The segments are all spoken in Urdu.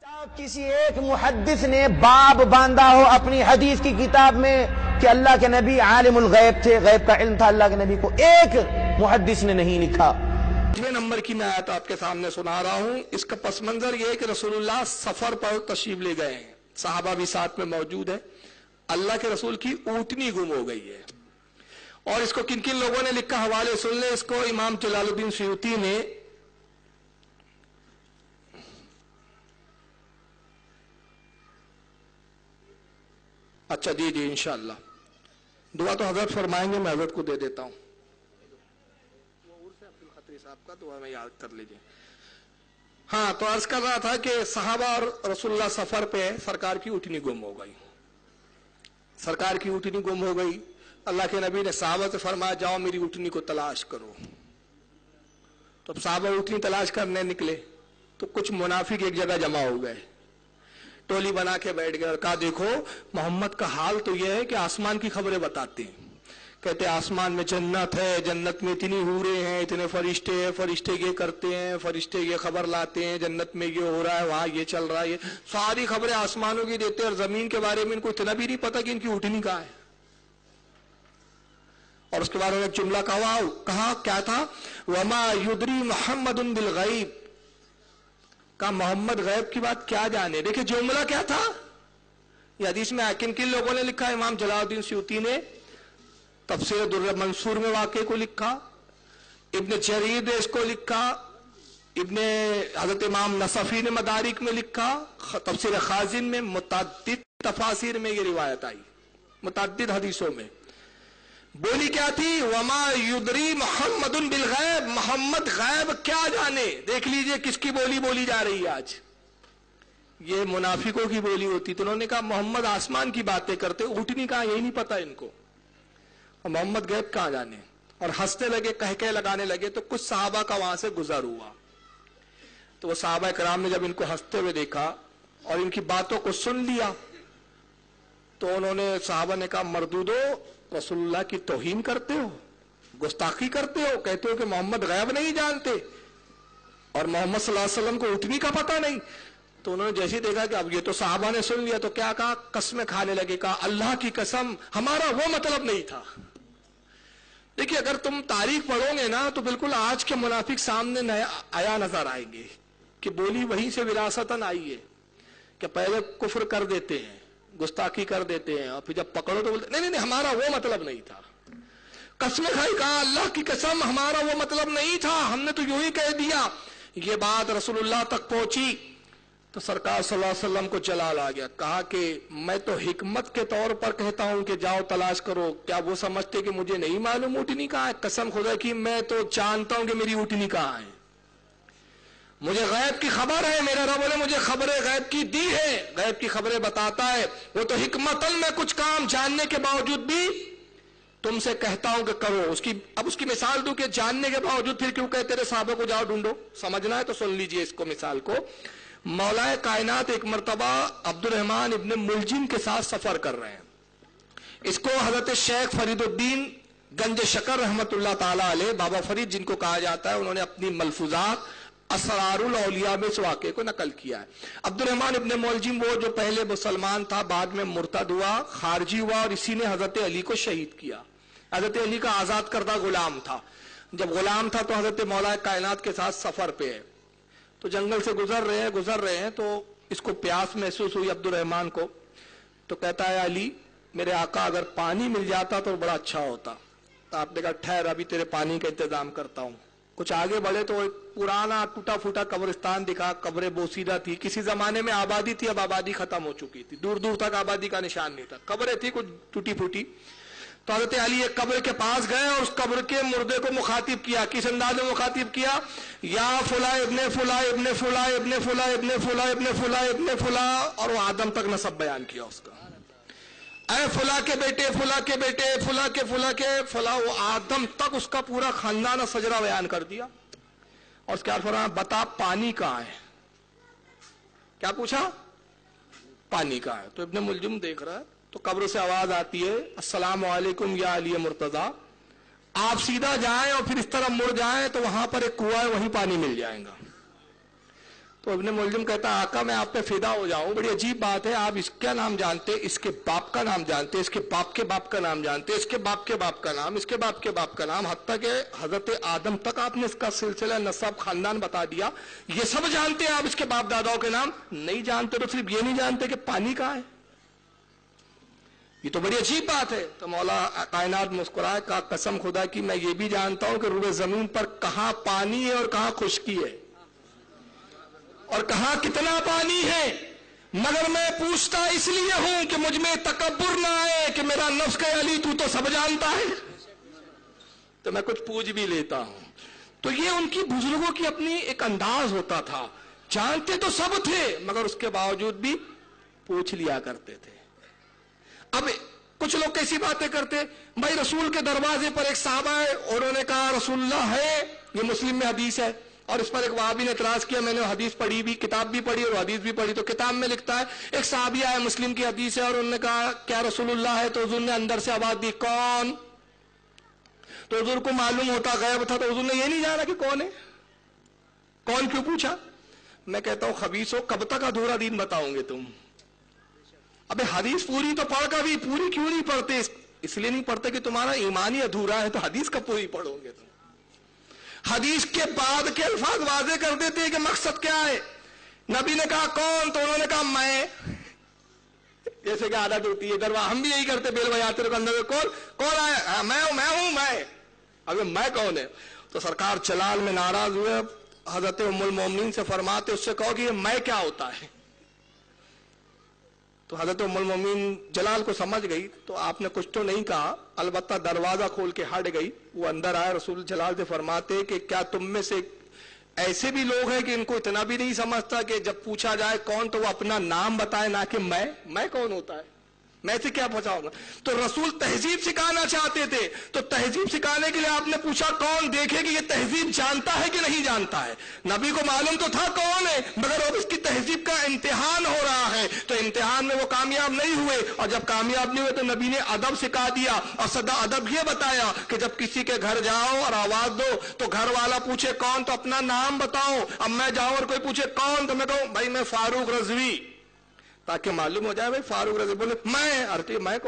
کسی ایک محدث نے باب باندھا ہو اپنی حدیث کی کتاب میں کہ اللہ کے نبی عالم الغیب تھے، غیب کا علم تھا اللہ کے نبی کو، ایک محدث نے نہیں لکھا۔ یہ نمبر کی میں آیت آپ کے سامنے سنا رہا ہوں۔ اس کا پس منظر یہ ہے کہ رسول اللہ سفر پر تشریف لے گئے ہیں، صحابہ بھی ساتھ میں موجود ہیں، اللہ کے رسول کی اونٹنی گم ہو گئی ہے۔ اور اس کو کن کن لوگوں نے لکھا حوالے سن لیں۔ اس کو امام جلال الدین سیوطی نے اچھا جی انشاءاللہ دعا تو حضرت فرمائیں گے، میں حضرت کو دے دیتا ہوں۔ عبدالخطری صاحب کا دعا میں یاد کر لیجئے۔ ہاں تو عرض کر رہا تھا کہ صحابہ اور رسول اللہ سفر پہ، سرکار کی اونٹنی گم ہو گئی، سرکار کی اونٹنی گم ہو گئی۔ اللہ کے نبی نے صحابہ سے فرمایا جاؤ میری اونٹنی کو تلاش کرو۔ تو اب صحابہ اونٹنی تلاش کرنے نکلے تو کچھ منافق ایک جگہ جمع ہو گئے، ٹولی بنا کے بیٹھ گئے اور کہا دیکھو محمد کا حال تو یہ ہے کہ آسمان کی خبریں بتاتے ہیں، کہتے ہیں آسمان میں جنت ہے، جنت میں اتنی حوریں ہیں، اتنے فرشتے ہیں، فرشتے یہ کرتے ہیں، فرشتے یہ خبر لاتے ہیں، جنت میں یہ ہو رہا ہے، وہاں یہ چل رہا ہے، یہ ساری خبریں آسمانوں کی دیتے ہیں، اور زمین کے بارے میں ان کو اتنا بھی نہیں پتا کہ ان کی اونٹنی کہاں ہے۔ اور اس کے بارے میں ایک جملہ کہا کیا تھا، وما یدری محمد بالغیب، کہا محمد غیب کی بات کیا جانے۔ دیکھیں جملہ کیا تھا، یہ حدیث میں کن کن لوگوں نے لکھا، امام جلال الدین سیوطی نے تفسیر در منصور میں واقعے کو لکھا، ابن جریر نے اس کو لکھا، حضرت امام نصفی نے مدارک میں لکھا، تفسیر خازن میں، متعدد تفاسیر میں یہ روایت آئی، متعدد حدیثوں میں۔ بولی کیا تھی، وما یدری محمد بالغیب، محمد غیب کیا جانے۔ دیکھ لیجئے کس کی بولی بولی جا رہی ہے آج، یہ منافقوں کی بولی ہوتی۔ تو انہوں نے کہا محمد آسمان کی باتیں کرتے، اونٹنی کہاں یہی نہیں پتا ان کو، اور محمد غیب کہاں جانے، اور ہنسنے لگے، کہہ لگانے لگے۔ تو کچھ صحابہ کا وہاں سے گزر ہوا، تو وہ صحابہ کرام نے جب ان کو ہنستے ہوئے دیکھا اور ان کی باتوں کو سن لیا تو انہوں نے، صحابہ نے کہا مردودو، رسول اللہ کی توہین کرتے ہو، گستاخی کرتے ہو، کہتے ہو کہ محمد غیب نہیں جانتے اور محمد صلی اللہ علیہ وسلم کو اونٹنی کا پتہ نہیں۔ تو انہوں نے جیسے دیکھا کہ اب یہ تو صحابہ نے سن لیا تو کیا کہا، قسمیں کھانے لگے، کہا اللہ کی قسم ہمارا وہ مطلب نہیں تھا۔ دیکھیے اگر تم تاریخ پڑھو گے نا تو بالکل آج کے منافق سامنے آیا نظر آئیں گے کہ بولی وہیں سے وراثتاً آئی ہے، کہ پہلے کفر کر دیتے ہیں، گستاخی کر دیتے ہیں، اور پھر جب پکڑو تو بولتے نہیں ہمارا وہ مطلب نہیں تھا۔ قسمیں کھائی، کہا اللہ کی قسم ہمارا وہ مطلب نہیں تھا، ہم نے تو یوں ہی کہہ دیا۔ یہ بات رسول اللہ تک پہنچی تو سرکار صلی اللہ علیہ وسلم کو جلال آ گیا، کہا کہ میں تو حکمت کے طور پر کہتا ہوں کہ جاؤ تلاش کرو، کیا وہ سمجھتے کہ مجھے نہیں معلوم اونٹنی کہاں ہے؟ قسم خدا کی میں تو جانتا ہوں کہ میری اونٹنی کہاں ہے، مجھے غیب کی خبر ہے، میرے رب نے مجھے خبریں غیب کی دی ہے، غیب کی خبریں بتاتا ہے۔ وہ تو حکمتاً میں کچھ کام جاننے کے باوجود بھی تم سے کہتا ہوں کہ کرو۔ اب اس کی مثال دوں کہ جاننے کے باوجود پھر کیوں کہتے رہے صحابہ کو جاؤ ڈھونڈو، سمجھنا ہے تو سن لیجئے اس کو، مثال کو۔ مولا کائنات ایک مرتبہ عبد الرحمن ابن ملجم کے ساتھ سفر کر رہے ہیں۔ اس کو حضرت شیخ فرید الدین گنج شکر رحمت اللہ تعالیٰ علیہ، بابا فرید جن کو کہا جاتا ہے، انہوں نے اپنی ملفوظات اسرار الاولیاء میں اس واقعے کو نقل کیا ہے۔ عبد الرحمن ابن ملجم وہ جو پہلے مسلمان تھا، بعد میں مرتد ہوا، خارجی ہوا، اور اسی نے حضرت علی کو شہید کیا۔ حضرت علی کا آزاد کردہ غلام تھا۔ جب غلام تھا تو حضرت مولا کائنات کے ساتھ سفر پہ ہے، تو جنگل سے گزر رہے ہیں تو اس کو پیاس محسوس ہوئی عبد الرحمن کو، تو کہتا ہے علی میرے آقا اگر پانی مل جاتا تو بڑا اچھا ہوتا۔ تو آپ نے کہا ٹھہر ابھی تیرے پانی کا انتظام کرتا ہوں۔ کچھ آگے بڑھے تو ایک پرانا ٹوٹا پھوٹا قبرستان دکھا، قبر بوسیدہ تھی، کسی زمانے میں آبادی تھی، اب آبادی ختم ہو چکی تھی، دور دور تک آبادی کا نشان نہیں تھا، قبریں تھی کچھ ٹوٹی پھوٹی۔ تو حضرت علی ایک قبر کے پاس گئے اور اس قبر کے مردے کو مخاطب کیا۔ کس انداز میں مخاطب کیا، یا فلاں ابن فلاں ابن فلاں ابن فلاں ابن فلاں ابن فلاں ابن فلاں، اور وہ آدم تک نسب بیان کیا اس کا، اے فلاں کے بیٹے فلاں کے بیٹے فلاں کے فلاں کے فلاں، وہ آدم تک اس کا پورا خاندان اور سجرہ بیان کر دیا۔ اور اس کے بعد فرمایا بتا پانی کہاں ہے، کیا پوچھا، پانی کہاں ہے۔ تو ابن ملجم دیکھ رہا ہے تو قبر سے آواز آتی ہے السلام علیکم یا علی مرتضیٰ، آپ سیدھا جائیں اور پھر اس طرف مڑ جائیں تو وہاں پر ایک کنواں ہے، وہیں پانی مل جائے گا۔ تو ابن ملجم کہتا ہے آقا میں آپ پہ فدا ہو جاؤں، بڑی عجیب بات ہے، آپ اس کا نام جانتے، اس کے باپ کا نام جانتے، اس کے باپ کے باپ کا نام جانتے، اس کے باپ کے باپ کا نام، اس کے باپ کے باپ کا نام، حتیٰ کہ حضرت آدم تک آپ نے اس کا سلسلہ نسب خاندان بتا دیا، یہ سب جانتے ہیں آپ اس کے باپ داداؤں کے نام، نہیں جانتے تو صرف یہ نہیں جانتے کہ پانی کہاں ہے؟ یہ تو بڑی عجیب بات ہے۔ تو مولا کائنات مسکرائے، کہا قسم خدا کی میں یہ بھی جانتا ہوں کہ روئے زمین پر کہاں پانی ہے اور کہاں خشکی ہے اور کہاں کتنا پانی ہے، مگر میں پوچھتا اس لیے ہوں کہ مجھ میں تکبر نہ آئے کہ میرا نفس کہ علی تو سب جانتا ہے، تو میں کچھ پوچھ بھی لیتا ہوں۔ تو یہ ان کی بزرگوں کی اپنی ایک انداز ہوتا تھا، جانتے تو سب تھے مگر اس کے باوجود بھی پوچھ لیا کرتے تھے۔ اب کچھ لوگ کیسی باتیں کرتے، بھائی رسول کے دروازے پر ایک صحابہ ہے، انہوں نے کہا رسول اللہ ہے، یہ مسلم میں حدیث ہے، اور اس پر ایک وہابی نے اعتراض کیا، میں نے حدیث پڑھی بھی، کتاب بھی پڑھی اور حدیث بھی پڑھی، تو کتاب میں لکھتا ہے ایک صحابیہ ہے، مسلم کی حدیث ہے، اور انہوں نے کہا کیا رسول اللہ ہے؟ تو حضور نے اندر سے آواز دی کون؟ تو حضور کو معلوم ہوتا غیب تھا، تو حضور نے یہ نہیں جانا کہ کون ہے، کون کیوں پوچھا؟ میں کہتا ہوں خبیثو کب تک ادھورا دین بتاؤں گے تم؟ ابے حدیث پوری تو پڑھ کر بھی پوری کیوں نہیں پڑھتے؟ اس لیے نہیں پڑھتے کہ تمہارا ایمان ہی ادھورا ہے، تو حدیث کب پوری پڑھو گے تم؟ حدیث کے بعد کے الفاظ واضح کر دیتے ہیں کہ مقصد کیا ہے۔ نبی نے کہا کون؟ تو انہوں نے کہا میں، جیسے کہ عادت ہوتی ہے دروا، ہم بھی یہی کرتے، بیل بجاتے رہو اندر کون آیا؟ میں ہوں میں، ابھی میں کون ہے؟ تو سرکار جلال میں ناراض ہوئے، حضرت ام المومنین سے فرماتے اس سے کہو کہ یہ میں کیا ہوتا ہے؟ تو حضرت ام المومنین جلال کو سمجھ گئی، تو آپ نے کچھ تو نہیں کہا، البتہ دروازہ کھول کے ہٹ گئی، وہ اندر آئے، رسول جلال سے فرماتے کہ کیا تم میں سے ایسے بھی لوگ ہیں کہ ان کو اتنا بھی نہیں سمجھتا کہ جب پوچھا جائے کون تو وہ اپنا نام بتائے، نہ کہ میں کون ہوتا ہے، میں سے کیا پوچھاؤں گا؟ تو رسول تہذیب سکھانا چاہتے تھے، تو تہذیب سکھانے کے لیے آپ نے پوچھا کون، دیکھے کہ یہ تہذیب جانتا ہے کہ نہیں جانتا ہے۔ نبی کو معلوم تو تھا کون ہے، مگر اب اس کی تہذیب کا امتحان ہو رہا ہے، تو امتحان میں وہ کامیاب نہیں ہوئے، اور جب کامیاب نہیں ہوئے تو نبی نے ادب سکھا دیا، اور سدا ادب یہ بتایا کہ جب کسی کے گھر جاؤ اور آواز دو تو گھر والا پوچھے کون تو اپنا نام بتاؤ، اب میں جاؤں اور کوئی پوچھے کون تو میں کہوں بھائی میں فاروق رضوی، تاکہ معلوم ہو جائے بھائی فاروق رضی بولے میں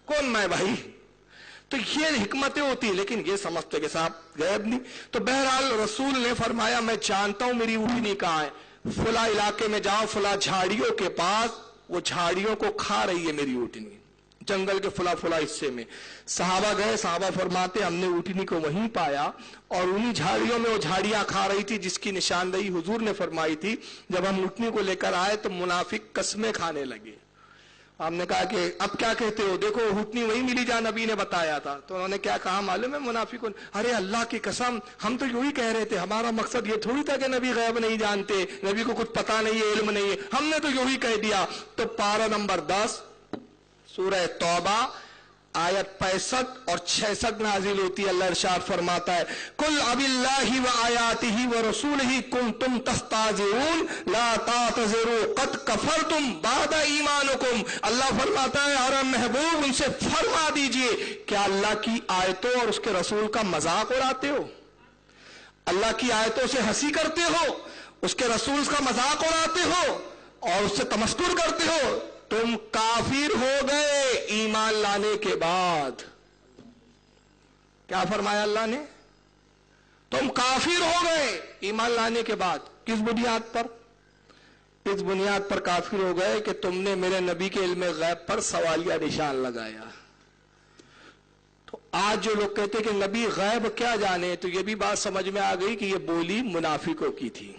کون میں بھائی؟ تو یہ حکمتیں ہوتی، لیکن یہ سمجھتے کہ صاحب غیب نہیں۔ تو بہرحال رسول نے فرمایا میں جانتا ہوں میری اونٹنی کہاں ہے، فلاں علاقے میں جاؤ، فلاں جھاڑیوں کے پاس، وہ جھاڑیوں کو کھا رہی ہے میری اونٹنی، جنگل کے فلاں حصے میں۔ صحابہ گئے، صحابہ فرماتے ہم نے اونٹنی کو وہیں پایا، اور انہی جھاڑیوں میں وہ جھاڑیاں کھا رہی تھی جس کی نشاندہی حضور نے فرمائی تھی۔ جب ہم اونٹنی کو لے کر آئے تو منافق قسمیں کھانے لگے، ہم نے کہا کہ اب کیا کہتے ہو؟ دیکھو اونٹنی وہی ملی جہاں نبی نے بتایا تھا۔ تو انہوں نے کیا کہا معلوم ہے منافقوں؟ ارے اللہ کی قسم ہم تو یہی کہہ رہے تھے، ہمارا مقصد یہ تھوڑی تھا کہ نبی غیب نہیں جانتے، نبی کو کچھ پتا نہیں ہے، علم نہیں ہے، ہم نے تو یہی کہہ دیا۔ تو پارہ نمبر 10 سورہ توبہ آیت 65 اور 66 نازل ہوتی ہے، اللہ ارشاد فرماتا ہے قل اب اللہ و آیاتہ و رسولہ کنتم تستہزئون لا تعتذروا قد کفرتم بعد ایمانکم۔ اللہ فرماتا ہے اور محبوب ان سے فرما دیجئے کیا اللہ کی آیتوں اور اس کے رسول کا مذاق اڑاتے ہو؟ اللہ کی آیتوں سے ہنسی کرتے ہو، اس کے رسول کا مذاق اڑاتے ہو اور اس سے تمسخر کرتے ہو، تم کافر ہو گئے ایمان لانے کے بعد۔ کیا فرمایا اللہ نے؟ تم کافر ہو گئے ایمان لانے کے بعد۔ کس بنیاد پر؟ اس بنیاد پر کافر ہو گئے کہ تم نے میرے نبی کے علم غیب پر سوالیہ نشان لگایا۔ تو آج جو لوگ کہتے کہ نبی غیب کیا جانے، تو یہ بھی بات سمجھ میں آ گئی کہ یہ بولی منافقوں کی تھی۔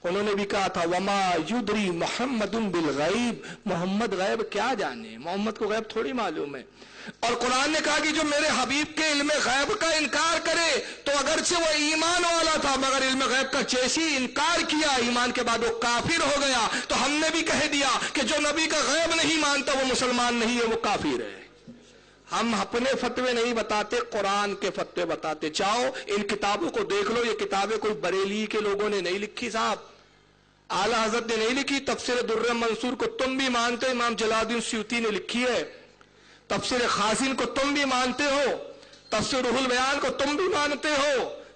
انہوں نے بھی کہا تھا وما یدری محمد بالغیب، محمد غیب کیا جانے، محمد کو غیب تھوڑی معلوم ہے۔ اور قرآن نے کہا کہ جو میرے حبیب کے علم غیب کا انکار کرے تو اگرچہ وہ ایمان والا تھا مگر علم غیب کا جیسی انکار کیا ایمان کے بعد وہ کافر ہو گیا۔ تو ہم نے بھی کہہ دیا کہ جو نبی کا غیب نہیں مانتا وہ مسلمان نہیں ہے، وہ کافر ہے۔ ہم اپنے فتوے نہیں بتاتے، قرآن کے فتوے بتاتے۔ جاؤ ان کتابوں کو دیکھ لو، یہ کتابیں کوئی بریلی کے لوگوں نے نہیں لکھی صاحب، اعلیٰ حضرت نے نہیں لکھی۔ تفسیر در منصور کو تم بھی مانتے ہو، امام جلال الدین سیوطی نے لکھی ہے۔ تفسیر خازن کو تم بھی مانتے ہو، تفسیر روح البیان کو تم بھی مانتے ہو،